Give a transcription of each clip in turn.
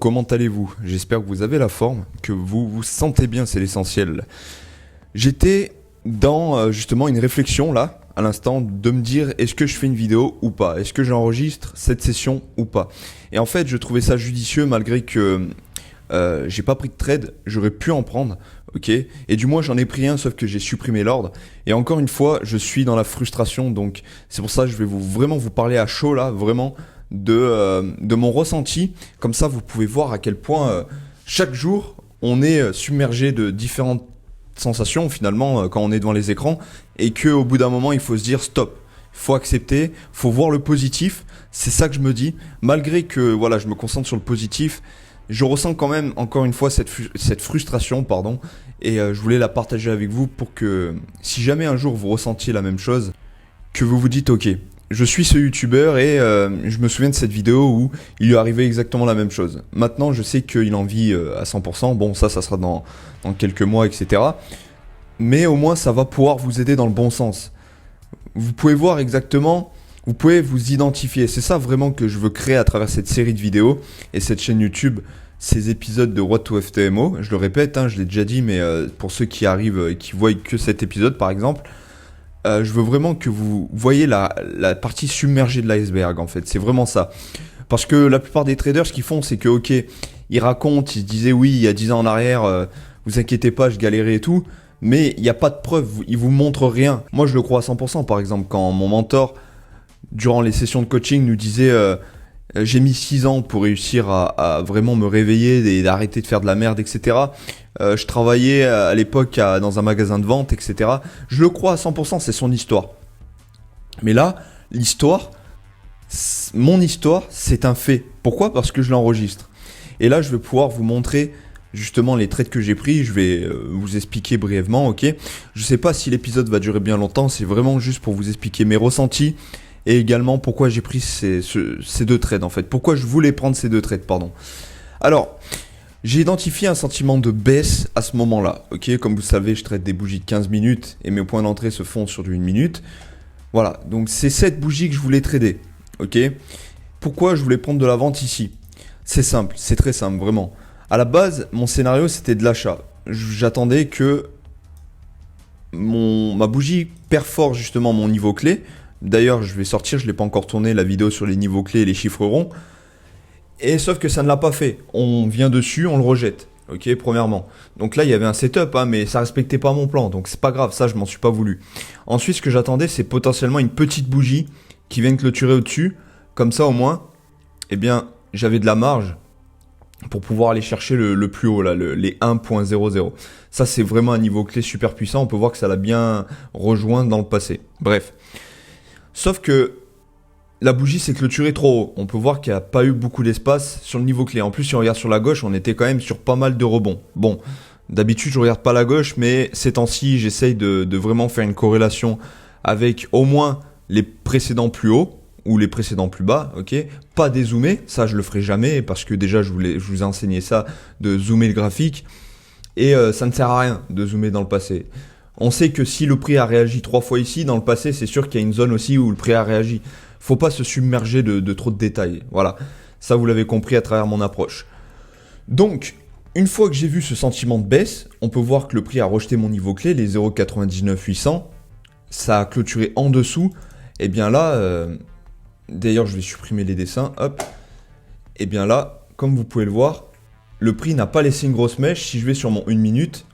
comment allez-vous? J'espère que vous avez la forme, que vous vous sentez bien, c'est l'essentiel. J'étais dans justement une réflexion là, à l'instant, de me dire est-ce que je fais une vidéo ou pas? Est-ce que j'enregistre cette session ou pas? Et en fait, je trouvais ça judicieux malgré que j'ai pas pris de trade, j'aurais pu en prendre, ok? Et du moins j'en ai pris un, sauf que j'ai supprimé l'ordre. Et encore une fois, je suis dans la frustration, donc c'est pour ça que je vais vraiment vous parler à chaud là, vraiment de mon ressenti. Comme ça, vous pouvez voir à quel point chaque jour on est submergé de différentes sensations finalement quand on est devant les écrans, et qu'au bout d'un moment il faut se dire stop. Il faut accepter, faut voir le positif. C'est ça que je me dis, malgré que voilà, je me concentre sur le positif. Je ressens quand même, encore une fois, cette frustration, pardon, et je voulais la partager avec vous pour que, si jamais un jour vous ressentiez la même chose, que vous vous dites, ok, je suis ce youtubeur et je me souviens de cette vidéo où il lui arrivait exactement la même chose. Maintenant, je sais qu'il en vit à 100%, bon, ça sera dans quelques mois, etc. Mais au moins, ça va pouvoir vous aider dans le bon sens. Vous pouvez voir exactement... Vous pouvez vous identifier, c'est ça vraiment que je veux créer à travers cette série de vidéos et cette chaîne YouTube, ces épisodes de Road to FTMO. Je le répète, je l'ai déjà dit, mais pour ceux qui arrivent et qui voient que cet épisode par exemple, je veux vraiment que vous voyez la partie submergée de l'iceberg en fait, c'est vraiment ça. Parce que la plupart des traders, ce qu'ils font, c'est que ok, ils racontent, ils se disaient oui, il y a 10 ans en arrière, vous inquiétez pas, je galérais et tout, mais il n'y a pas de preuve, ils vous montrent rien. Moi je le crois à 100%, par exemple, quand mon mentor... durant les sessions de coaching, nous disait j'ai mis 6 ans pour réussir à vraiment me réveiller et d'arrêter de faire de la merde, etc. Je travaillais à l'époque dans un magasin de vente, etc. Je le crois à 100%, c'est son histoire. Mais là, mon histoire, c'est un fait. Pourquoi? Parce que je l'enregistre. Et là, je vais pouvoir vous montrer justement les trades que j'ai pris. Je vais vous expliquer brièvement, ok? Je sais pas si l'épisode va durer bien longtemps, c'est vraiment juste pour vous expliquer mes ressentis. Et également pourquoi j'ai pris ces deux trades en fait. Pourquoi je voulais prendre ces deux trades, pardon. Alors, j'ai identifié un sentiment de baisse à ce moment-là. Ok, comme vous savez, je trade des bougies de 15 minutes et mes points d'entrée se font sur du 1 minute. Voilà, donc c'est cette bougie que je voulais trader. Ok, pourquoi je voulais prendre de la vente ici? C'est simple, c'est très simple, vraiment. À la base, mon scénario c'était de l'achat. J'attendais que ma bougie perfore justement mon niveau clé. D'ailleurs, je vais sortir, je ne l'ai pas encore tourné, la vidéo sur les niveaux clés et les chiffres ronds. Et sauf que ça ne l'a pas fait. On vient dessus, on le rejette. Ok, premièrement. Donc là, il y avait un setup, mais ça ne respectait pas mon plan. Donc c'est pas grave, ça, je m'en suis pas voulu. Ensuite, ce que j'attendais, c'est potentiellement une petite bougie qui vienne clôturer au-dessus. Comme ça, au moins, eh bien, j'avais de la marge pour pouvoir aller chercher le plus haut, là, les 1.00. Ça, c'est vraiment un niveau clé super puissant. On peut voir que ça l'a bien rejoint dans le passé. Bref. Sauf que la bougie s'est clôturée trop haut. On peut voir qu'il n'y a pas eu beaucoup d'espace sur le niveau clé. En plus, si on regarde sur la gauche, on était quand même sur pas mal de rebonds. Bon, d'habitude, je regarde pas la gauche, mais ces temps-ci, j'essaye de vraiment faire une corrélation avec au moins les précédents plus hauts ou les précédents plus bas, ok? Pas dézoomer, ça je le ferai jamais parce que déjà je vous ai enseigné ça, de zoomer le graphique, et ça ne sert à rien de zoomer dans le passé. On sait que si le prix a réagi 3 fois ici, dans le passé, c'est sûr qu'il y a une zone aussi où le prix a réagi. Faut pas se submerger de trop de détails. Voilà, ça vous l'avez compris à travers mon approche. Donc, une fois que j'ai vu ce sentiment de baisse, on peut voir que le prix a rejeté mon niveau clé, les 0,99 ça a clôturé en dessous. Et bien là, d'ailleurs je vais supprimer les dessins, hop. Et bien là, comme vous pouvez le voir, le prix n'a pas laissé une grosse mèche. Si je vais sur mon 1 minute...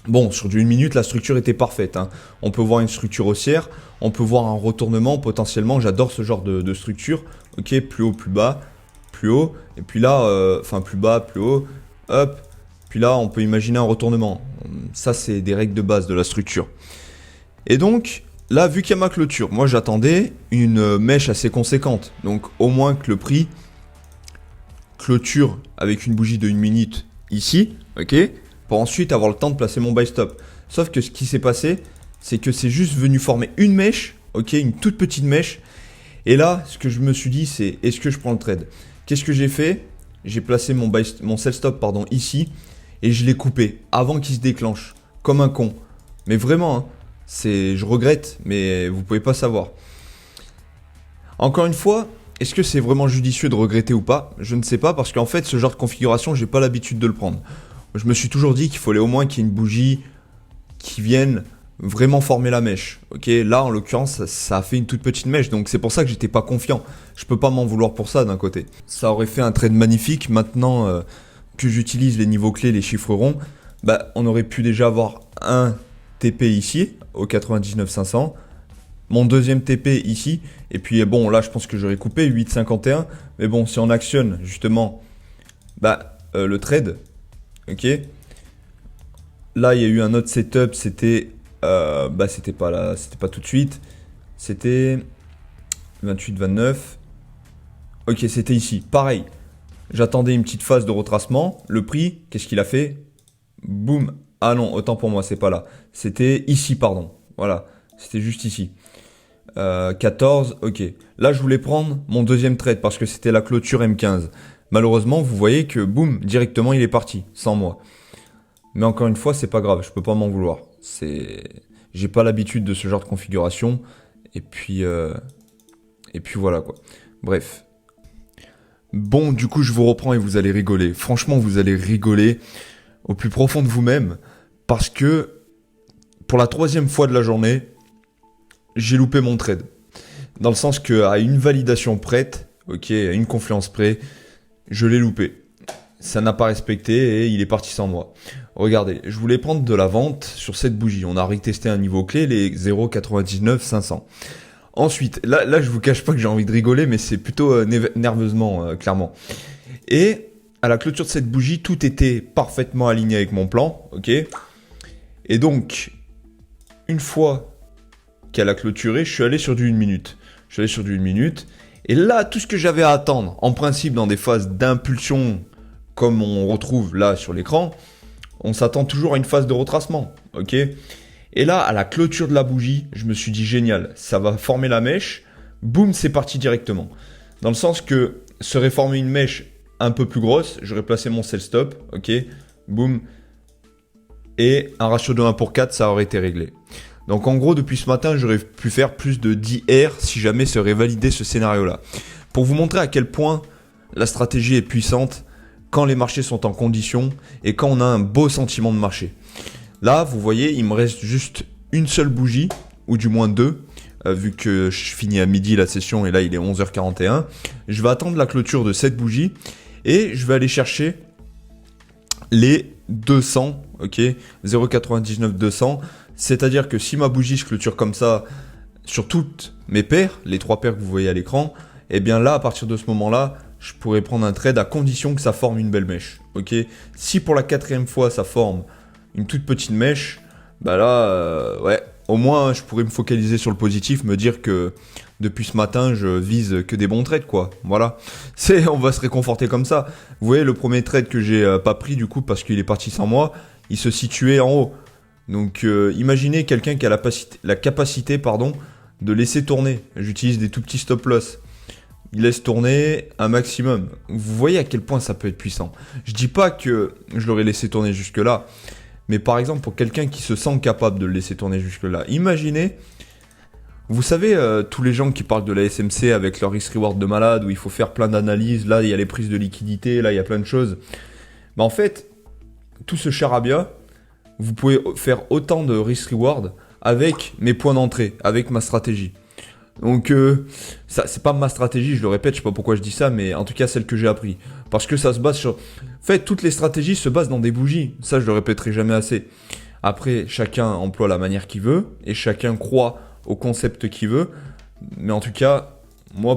Bon, sur du 1 minute, la structure était parfaite. On peut voir une structure haussière, on peut voir un retournement potentiellement. J'adore ce genre de structure. Ok, plus haut, plus bas, plus haut. Et puis là, plus bas, plus haut. Hop. Puis là, on peut imaginer un retournement. Ça, c'est des règles de base de la structure. Et donc, là, vu qu'il y a ma clôture, moi, j'attendais une mèche assez conséquente. Donc, au moins que le prix clôture avec une bougie de 1 minute ici. Ok, pour ensuite avoir le temps de placer mon buy stop. Sauf que ce qui s'est passé, c'est que c'est juste venu former une mèche, ok, une toute petite mèche. Et là, ce que je me suis dit, c'est est-ce que je prends le trade? Qu'est-ce que j'ai fait? J'ai placé mon sell stop ici et je l'ai coupé avant qu'il se déclenche, comme un con. Mais vraiment, je regrette, mais vous pouvez pas savoir. Encore une fois, est-ce que c'est vraiment judicieux de regretter ou pas? Je ne sais pas parce qu'en fait, ce genre de configuration, j'ai pas l'habitude de le prendre. Je me suis toujours dit qu'il fallait au moins qu'il y ait une bougie qui vienne vraiment former la mèche. Ok, là en l'occurrence, ça a fait une toute petite mèche, donc c'est pour ça que j'étais pas confiant. Je peux pas m'en vouloir pour ça d'un côté. Ça aurait fait un trade magnifique. Maintenant que j'utilise les niveaux clés, les chiffres ronds, bah on aurait pu déjà avoir un TP ici au 99 500. Mon deuxième TP ici, et puis bon là je pense que j'aurais coupé 8,51, mais bon si on actionne justement le trade, ok, là il y a eu un autre setup, c'était c'était pas là, c'était pas tout de suite, c'était 28-29, ok c'était ici, pareil, j'attendais une petite phase de retracement, le prix, qu'est-ce qu'il a fait? Boum, ah non, autant pour moi, c'est pas là, c'était ici pardon, voilà, c'était juste ici. 14, ok. Là, je voulais prendre mon deuxième trade parce que c'était la clôture M15. Malheureusement, vous voyez que boum, directement, il est parti, sans moi. Mais encore une fois, c'est pas grave, je peux pas m'en vouloir. J'ai pas l'habitude de ce genre de configuration. Et puis voilà quoi. Bref. Bon, du coup, je vous reprends et vous allez rigoler. Franchement, vous allez rigoler au plus profond de vous-même parce que pour la 3e fois de la journée, j'ai loupé mon trade. Dans le sens qu'à une validation prête, ok, à une confluence près, je l'ai loupé. Ça n'a pas respecté et il est parti sans moi. Regardez, je voulais prendre de la vente sur cette bougie. On a retesté un niveau clé, les 0,99 500. Ensuite, là je vous cache pas que j'ai envie de rigoler, mais c'est plutôt nerveusement, clairement. Et à la clôture de cette bougie, tout était parfaitement aligné avec mon plan, ok. Et donc, une fois qu'elle a clôturé, je suis allé sur du 1 minute. Et là, tout ce que j'avais à attendre, en principe dans des phases d'impulsion, comme on retrouve là sur l'écran, on s'attend toujours à une phase de retracement, ok. Et là, à la clôture de la bougie, je me suis dit génial, ça va former la mèche, boum, c'est parti directement. Dans le sens que serait formé une mèche un peu plus grosse, j'aurais placé mon sell stop, ok, boum, et un ratio de 1 pour 4, ça aurait été réglé. Donc en gros, depuis ce matin, j'aurais pu faire plus de 10 R si jamais serait validé ce scénario-là. Pour vous montrer à quel point la stratégie est puissante quand les marchés sont en condition et quand on a un beau sentiment de marché. Là, vous voyez, il me reste juste une seule bougie, ou du moins deux, vu que je finis à midi la session et là il est 11h41. Je vais attendre la clôture de cette bougie et je vais aller chercher les 200, ok, 0,99 200. C'est-à-dire que si ma bougie se clôture comme ça sur toutes mes paires, les 3 paires que vous voyez à l'écran, et bien là, à partir de ce moment-là, je pourrais prendre un trade à condition que ça forme une belle mèche. Ok. Si pour la 4e fois ça forme une toute petite mèche, bah là, ouais, au moins je pourrais me focaliser sur le positif, me dire que depuis ce matin, je vise que des bons trades, quoi. Voilà. On va se réconforter comme ça. Vous voyez, le premier trade que j'ai pas pris du coup parce qu'il est parti sans moi, il se situait en haut. Donc imaginez quelqu'un qui a la capacité de laisser tourner. J'utilise des tout petits stop loss. Il laisse tourner un maximum. Vous voyez à quel point ça peut être puissant. Je dis pas que je l'aurais laissé tourner jusque là. Mais par exemple pour quelqu'un qui se sent capable de le laisser tourner jusque là. Imaginez, vous savez tous les gens qui parlent de la SMC avec leur risk reward de malade où il faut faire plein d'analyses. Là il y a les prises de liquidité, là il y a plein de choses. Mais en fait, tout ce charabia, vous pouvez faire autant de risk-reward avec mes points d'entrée, avec ma stratégie. Donc, ça, c'est pas ma stratégie, je le répète, je sais pas pourquoi je dis ça, mais en tout cas celle que j'ai appris. Parce que ça se base sur... En fait, toutes les stratégies se basent dans des bougies. Ça, je le répéterai jamais assez. Après, chacun emploie la manière qu'il veut, et chacun croit au concept qu'il veut. Mais en tout cas,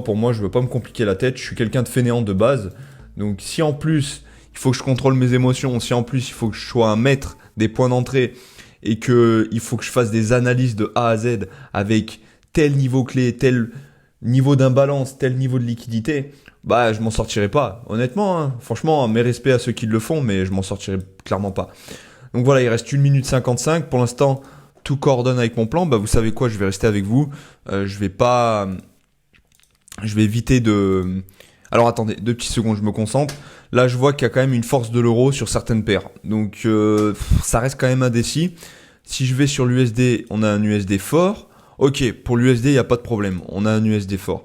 pour moi, je veux pas me compliquer la tête, je suis quelqu'un de fainéant de base. Donc, si en plus, il faut que je contrôle mes émotions, si en plus, il faut que je sois un maître des points d'entrée et qu'il faut que je fasse des analyses de A à Z avec tel niveau clé, tel niveau d'imbalance, tel niveau de liquidité, bah je m'en sortirai pas. Honnêtement, hein, franchement, mes respects à ceux qui le font, mais je m'en sortirai clairement pas. Donc voilà, il reste 1 minute 55. Pour l'instant, tout coordonne avec mon plan. Bah vous savez quoi, je vais rester avec vous. Je vais éviter de... Alors attendez, 2 petites secondes, je me concentre. Là, je vois qu'il y a quand même une force de l'euro sur certaines paires. Donc, ça reste quand même indécis. Si je vais sur l'USD, on a un USD fort. Ok, pour l'USD, il n'y a pas de problème. On a un USD fort.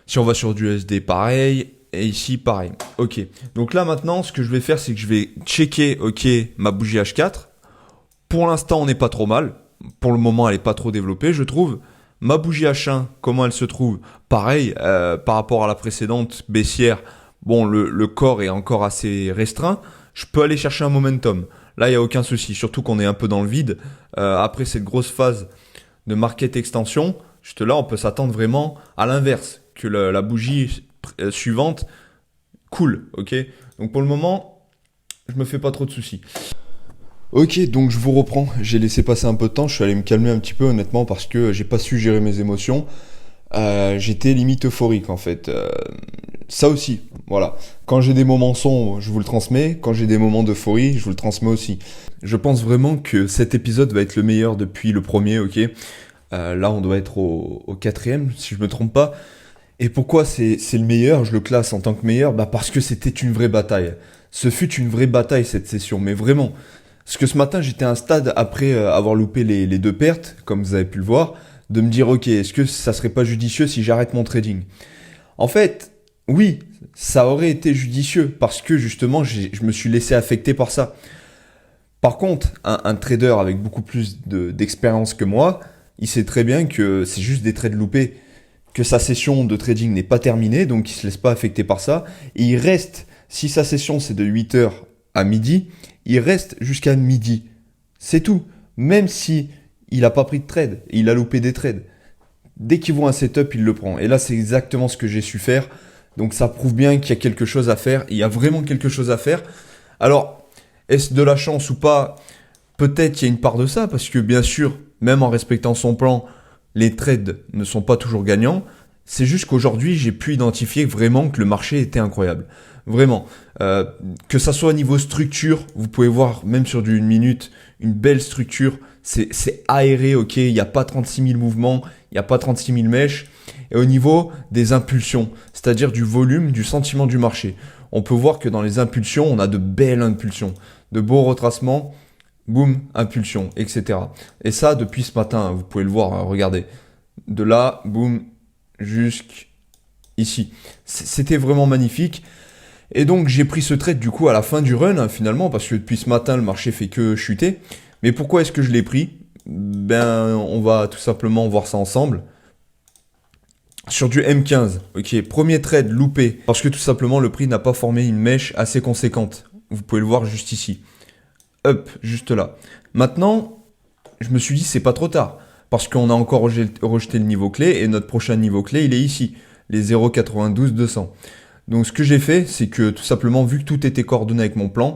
Si on va sur du SD, pareil. Et ici, pareil. Ok. Donc là, maintenant, ce que je vais faire, c'est que je vais checker, ok, ma bougie H4. Pour l'instant, on n'est pas trop mal. Pour le moment, elle n'est pas trop développée, je trouve. Ma bougie H1, comment elle se trouve? Pareil, par rapport à la précédente baissière, bon, le corps est encore assez restreint. Je peux aller chercher un momentum. Là, il n'y a aucun souci, surtout qu'on est un peu dans le vide. Après cette grosse phase de market extension, juste là, on peut s'attendre vraiment à l'inverse, que la bougie suivante coule, ok? Donc pour le moment, je me fais pas trop de soucis. Ok, donc je vous reprends. J'ai laissé passer un peu de temps. Je suis allé me calmer un petit peu, honnêtement, parce que j'ai pas su gérer mes émotions. J'étais limite euphorique, en fait. Ça aussi, voilà. Quand j'ai des moments sombres, je vous le transmets. Quand j'ai des moments d'euphorie, je vous le transmets aussi. Je pense vraiment que cet épisode va être le meilleur depuis le premier, ok? Là, on doit être au quatrième, si je me trompe pas. Et pourquoi c'est le meilleur? Je le classe en tant que meilleur. Bah parce que c'était une vraie bataille. Ce fut une vraie bataille, cette session, mais vraiment. Parce que ce matin, j'étais à un stade, après avoir loupé les deux pertes, comme vous avez pu le voir, de me dire, ok, est-ce que ça serait pas judicieux si j'arrête mon trading? En fait, oui, ça aurait été judicieux, parce que justement, je me suis laissé affecter par ça. Par contre, un trader avec beaucoup plus d'expérience que moi, il sait très bien que c'est juste des trades loupés, que sa session de trading n'est pas terminée, donc il ne se laisse pas affecter par ça. Et il reste, si sa session c'est de 8h à midi, il reste jusqu'à midi. C'est tout. Même si il n'a pas pris de trade, il a loupé des trades. Dès qu'il voit un setup, il le prend. Et là, c'est exactement ce que j'ai su faire. Donc ça prouve bien qu'il y a quelque chose à faire. Il y a vraiment quelque chose à faire. Alors, est-ce de la chance ou pas? Peut-être qu'il y a une part de ça, parce que bien sûr, même en respectant son plan, les trades ne sont pas toujours gagnants. C'est juste qu'aujourd'hui, j'ai pu identifier vraiment que le marché était incroyable. Vraiment. Que ça soit au niveau structure, vous pouvez voir même sur du 1 minute, une belle structure. C'est aéré, ok. Il n'y a pas 36 000 mouvements, il n'y a pas 36 000 mèches. Et au niveau des impulsions, c'est-à-dire du volume, du sentiment du marché, on peut voir que dans les impulsions, on a de belles impulsions, de beaux retracements. Boum, impulsion, etc. Et ça, depuis ce matin, vous pouvez le voir, hein, regardez. De là, boum, jusqu'ici. C'était vraiment magnifique. Et donc, j'ai pris ce trade, du coup, à la fin du run, hein, finalement, parce que depuis ce matin, le marché fait que chuter. Mais pourquoi est-ce que je l'ai pris? Ben, on va tout simplement voir ça ensemble. Sur du M15, ok, premier trade loupé, parce que tout simplement, le prix n'a pas formé une mèche assez conséquente. Vous pouvez le voir juste ici. Up, juste là. Maintenant, je me suis dit c'est pas trop tard, parce qu'on a encore rejeté le niveau clé, et notre prochain niveau clé, il est ici, les 0,92-200. Donc ce que j'ai fait, c'est que tout simplement, vu que tout était coordonné avec mon plan,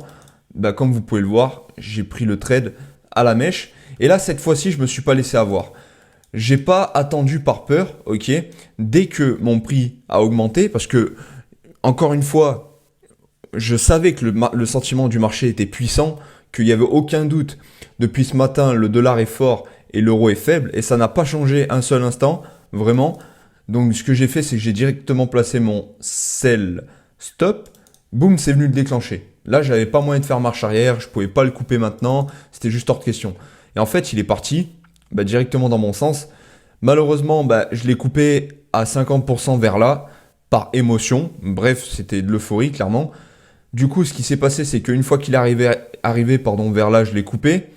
bah, comme vous pouvez le voir, j'ai pris le trade à la mèche, et là, cette fois-ci, je me suis pas laissé avoir. J'ai pas attendu par peur, ok, dès que mon prix a augmenté, parce que, encore une fois, je savais que le sentiment du marché était puissant, qu'il n'y avait aucun doute. Depuis ce matin, le dollar est fort et l'euro est faible, et ça n'a pas changé un seul instant, vraiment. Donc ce que j'ai fait, c'est que j'ai directement placé mon sell stop, boum, c'est venu le déclencher. Là, j'avais pas moyen de faire marche arrière, je pouvais pas le couper maintenant, c'était juste hors de question. Et en fait, il est parti directement dans mon sens. Malheureusement, je l'ai coupé à 50% vers là, par émotion. Bref, c'était de l'euphorie, clairement. Du coup, ce qui s'est passé, c'est qu'une fois qu'il est arrivé vers là, je l'ai coupé.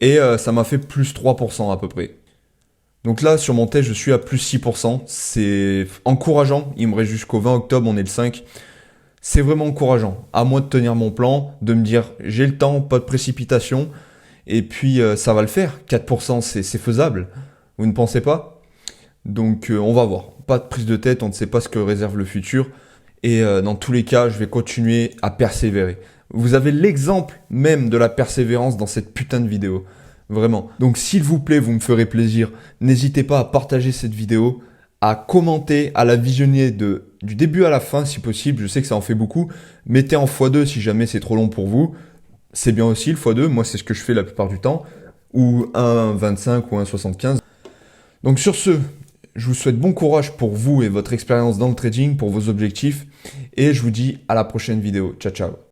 Et ça m'a fait plus 3% à peu près. Donc là, sur mon test, je suis à plus 6%. C'est encourageant. Il me reste jusqu'au 20 octobre, on est le 5. C'est vraiment encourageant. À moi de tenir mon plan, de me dire, j'ai le temps, pas de précipitation. Et puis, ça va le faire. 4%, c'est faisable. Vous ne pensez pas? Donc, on va voir. Pas de prise de tête, on ne sait pas ce que réserve le futur. Et dans tous les cas, je vais continuer à persévérer. Vous avez l'exemple même de la persévérance dans cette putain de vidéo. Vraiment. Donc s'il vous plaît, vous me ferez plaisir. N'hésitez pas à partager cette vidéo, à commenter, à la visionner du début à la fin si possible. Je sais que ça en fait beaucoup. Mettez en x2 si jamais c'est trop long pour vous. C'est bien aussi le x2. Moi, c'est ce que je fais la plupart du temps. Ou 1,25 ou 1,75. Donc sur ce, je vous souhaite bon courage pour vous et votre expérience dans le trading, pour vos objectifs. Et je vous dis à la prochaine vidéo. Ciao, ciao.